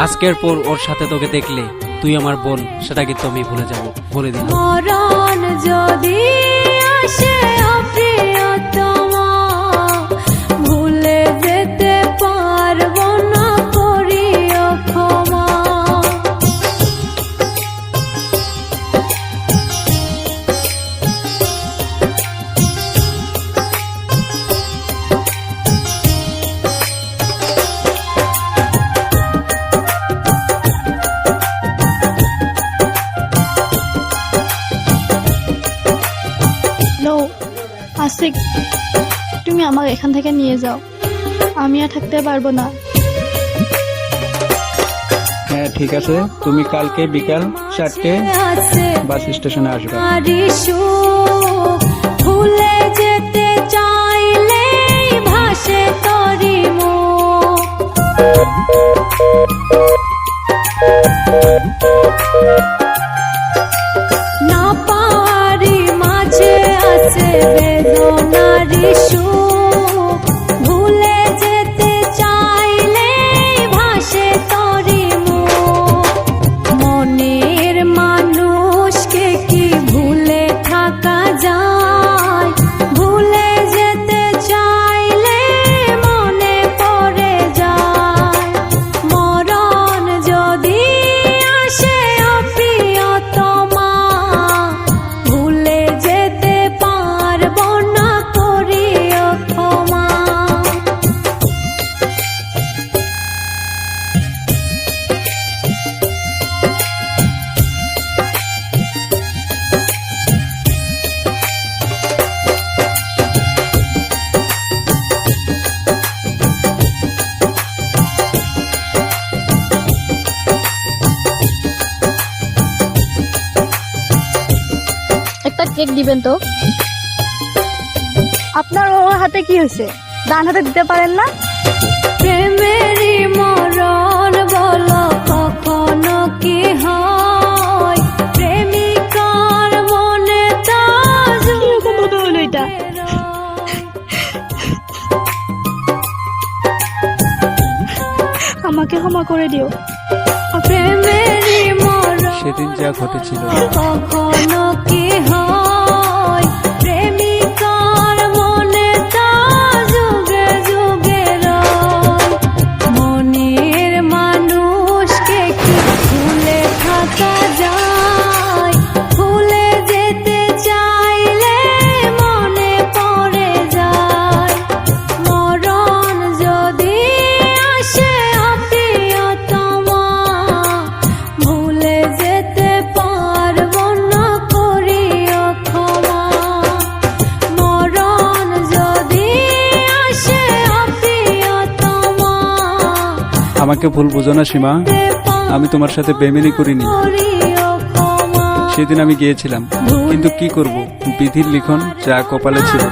আজকের পর ওর সাথে তোকে দেখলে তুই আমার বোন, সেটা কিন্তু আমি ভুলে যাব, বলে দিলাম। মরণ যদি আসে প্রিয়তমা, ভুলে যেতে পারবো না, করিও ক্ষমা। আশিক, তুমি আমাকে এখান থেকে নিয়ে যাও, আমি আর থাকতে পারবো না। হ্যাঁ ঠিক আছে, তুমি কালকে বিকাল 4টে বাস স্টেশনে আসবে। ভুলে যেতে চাইলে ভাসে তরি মুখ, না পারি মাঝে আছে বেদনারি সুখ, ভুলে যেতে চাইলে ভাসে তরি মুখ। মনের মানুষকে কি ভুলে থাকা যায়, ভুলে যেতে চাইলে মনে পড়ে যায়। মরণ যদি আসে প্রিয়তমা, ভুলে যেতে পারবো না, করিও ক্ষমা। একটা কেক দিবেন তো। আপনার ওর হাতে কি হয়েছে, ডান হাতে দিতে পারেন না? প্রেমেরই মরণ বলো কখনো কি হয়, প্রেমিকার মনে তাজ কিরকম কথা হলো এটা? আমাকে ক্ষমা করে দিও। প্রেমেরই মরণ সেদিন যা ঘটেছিল কখনো কি হয়, প্রেমিকার মনে তা যুগে যুগে রয়। মনের মানুষকে কি ভুলে থাকা যায়, ভুলে যেতে চাইলে মনে পড়ে যায়। মরণ যদি আসে প্রিয়তমা, ভুলে যেতে পারবো না, করিও ক্ষমা। মরণ যদি আসে প্রিয়তমা, আমাকে ভুল বুঝো না সীমা, আমি তোমার সাথে বেমেনি করিনি। করিও ক্ষমা। সেদিন আমি গিয়েছিলাম, কিন্তু কি করব, বিধির লিখন যা কপালে ছিল।